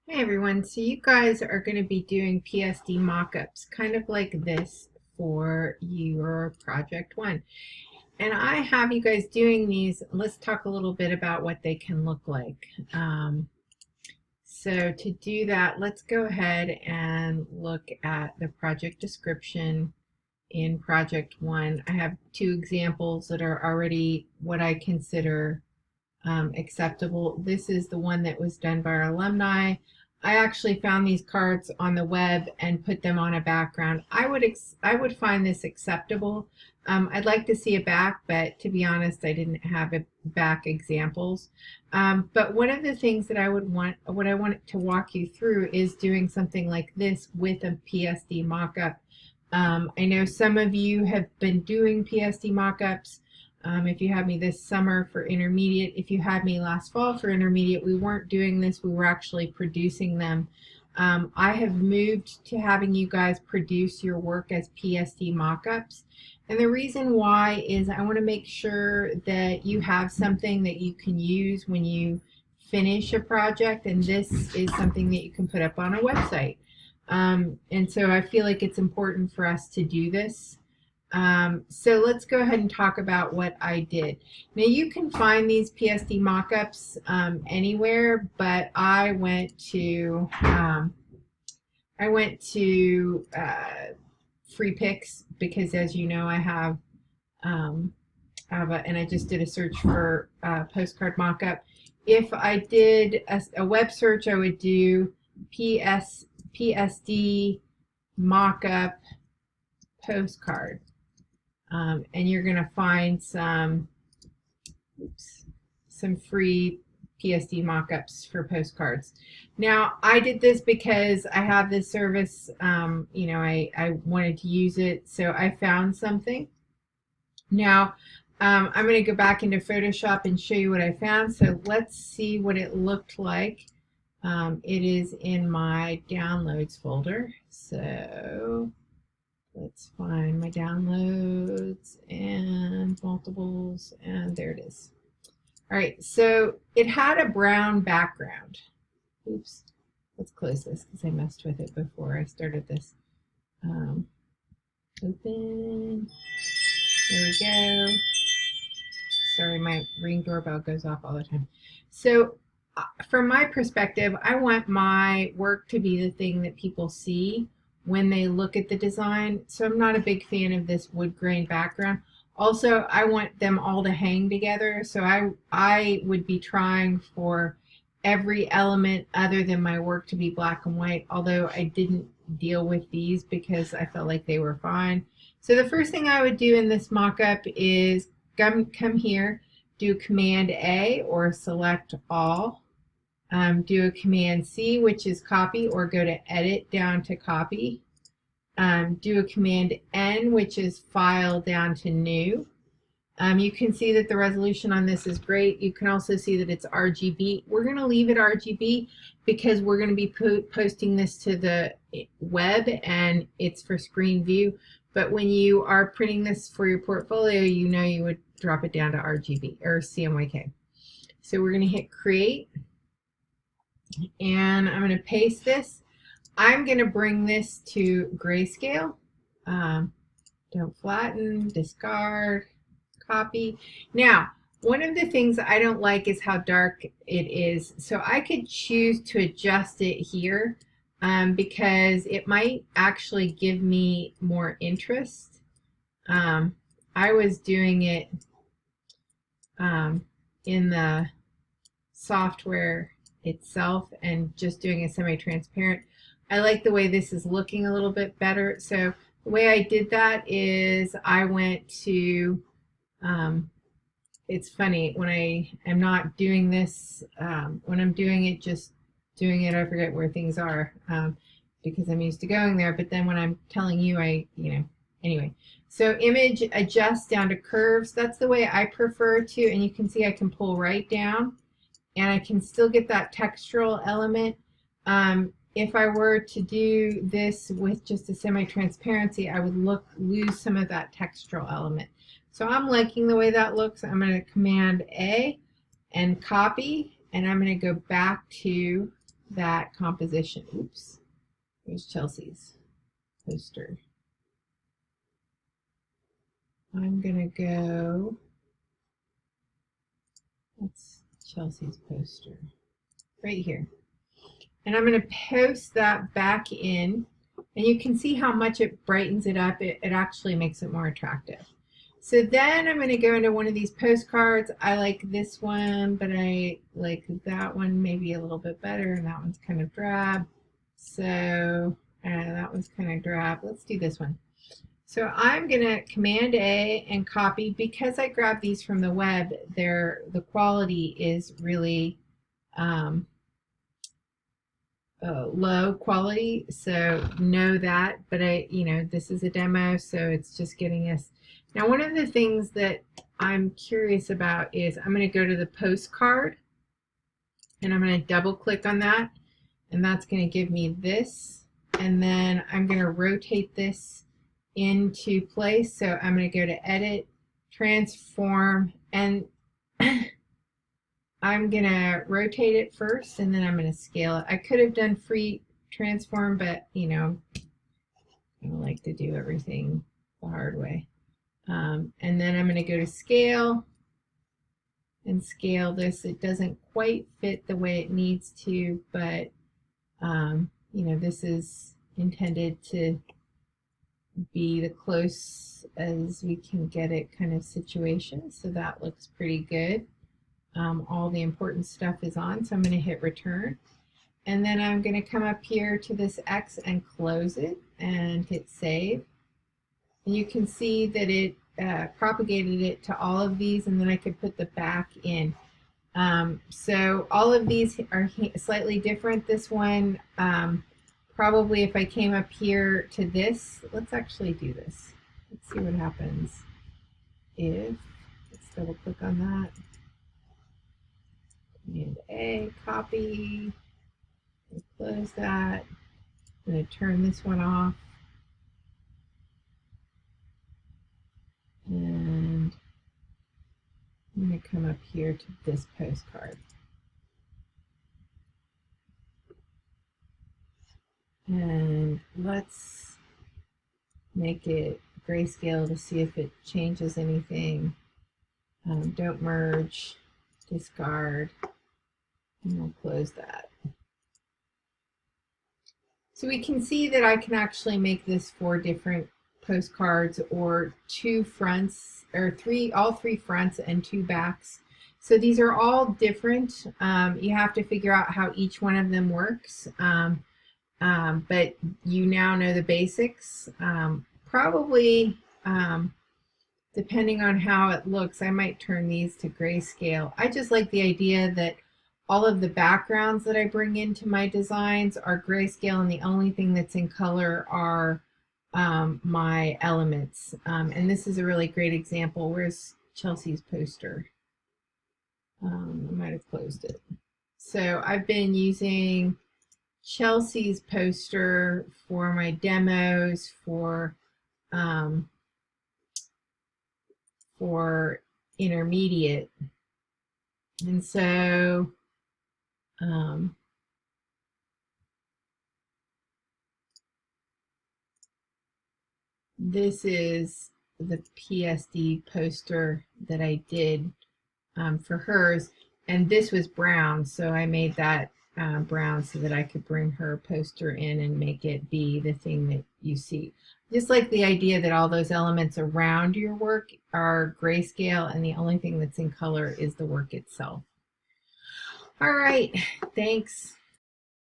Hey everyone, so you guys are going to be doing PSD mockups, kind of like this for your project one. And I have you guys doing these. Let's talk a little bit about what they can look like. So to do that, let's go ahead and look at the project description in project one. I have two examples that are already what I consider acceptable. This is the one that was done by our alumni. I actually found these cards on the web and put them on a background. I would find this acceptable. I'd like to see a back, but to be honest, I didn't have a back examples. But one of the things that what I want to walk you through is doing something like this with a PSD mockup. I know some of you have been doing PSD mockups. If you had me this summer for intermediate, if you had me last fall for intermediate, we weren't doing this, we were actually producing them. I have moved to having you guys produce your work as PSD mockups. And the reason why is I want to make sure that you have something that you can use when you finish a project, and this is something that you can put up on a website. And so I feel like it's important for us to do this. So let's go ahead and talk about what I did. Now you can find these PSD mockups anywhere, but I went to Free Picks because, as you know, I have and I just did a search for postcard mockup. If I did a web search, I would do PSD mockup postcard. And you're going to find some free PSD mockups for postcards. Now, I did this because I have this service, I wanted to use it, so I found something. Now, I'm going to go back into Photoshop and show you what I found, so let's see what it looked like. It is in my downloads folder, so let's find my downloads and multiples, and there it is. All right, so it had a brown background. Oops, let's close this because I messed with it before I started this. Open, there we go. Sorry, my Ring doorbell goes off all the time. So from my perspective, I want my work to be the thing that people see when they look at the design. So I'm not a big fan of this wood grain background. Also, I want them all to hang together. So I would be trying for every element other than my work to be black and white, although I didn't deal with these because I felt like they were fine. So the first thing I would do in this mock-up is come here, do Command A or select all. Do a Command C, which is copy, or go to edit down to copy. Do a Command N, which is file down to new. You can see that the resolution on this is great. You can also see that it's RGB. We're going to leave it RGB because we're going to be posting this to the web and it's for screen view. But when you are printing this for your portfolio, you know you would drop it down to RGB or CMYK. So we're going to hit create. And I'm going to paste this. I'm going to bring this to grayscale. Don't flatten, discard, copy. Now, one of the things I don't like is how dark it is. So I could choose to adjust it here because it might actually give me more interest. I was doing it in the software itself and just doing a semi-transparent. I like the way this is looking a little bit better. So the way I did that is I went to, it's funny, when I am not doing this, when I'm doing it, I forget where things are because I'm used to going there. But then when I'm telling you, anyway. So image adjust down to curves. That's the way I prefer to, and you can see I can pull right down. And I can still get that textural element. If I were to do this with just a semi-transparency, I would lose some of that textural element. So I'm liking the way that looks. I'm going to Command A and copy, and I'm going to go back to that composition. Oops, here's Chelsea's poster. I'm gonna go, that's Chelsea's poster right here. And I'm going to post that back in, and you can see how much it brightens it up. It actually makes it more attractive. So then I'm going to go into one of these postcards. I like this one, but I like that one maybe a little bit better, and that one's kind of drab. So that one's kind of drab. Let's do this one. So I'm going to Command A and copy. Because I grabbed these from the web, the quality is really low quality, so know that, but this is a demo, so it's just getting us. Now, one of the things that I'm curious about is I'm going to go to the postcard, and I'm going to double click on that, and that's going to give me this, and then I'm going to rotate this into place. So I'm going to go to Edit, Transform, and I'm going to rotate it first, and then I'm going to scale it. I could have done free transform, but I like to do everything the hard way. And then I'm going to go to scale and scale this. It doesn't quite fit the way it needs to, but this is intended to be the close as we can get it kind of situation. So that looks pretty good. All the important stuff is on, so I'm going to hit return, and then I'm going to come up here to this X and close it and hit save, and you can see that it propagated it to all of these, and then I could put the back in. So all of these are slightly different. This one, probably if I came up here to this, let's actually do this. Let's see what happens if, let's double click on that. Command A, copy, close that. I'm going to turn this one off. And I'm going to come up here to this postcard. And let's make it grayscale to see if it changes anything. Don't merge, discard. And we'll close that. So we can see that I can actually make this 4 different postcards, or 2 fronts, or all three fronts and 2 backs. So these are all different. You have to figure out how each one of them works. But you now know the basics. Probably, depending on how it looks, I might turn these to grayscale. I just like the idea that all of the backgrounds that I bring into my designs are grayscale, and the only thing that's in color are my elements. And this is a really great example. Where's Chelsea's poster? I might have closed it. So I've been using Chelsea's poster for my demos, for intermediate. And so this is the PSD poster that I did for hers, and this was brown, so I made that brown so that I could bring her poster in and make it be the thing that you see. Just like the idea that all those elements around your work are grayscale, and the only thing that's in color is the work itself. All right, thanks.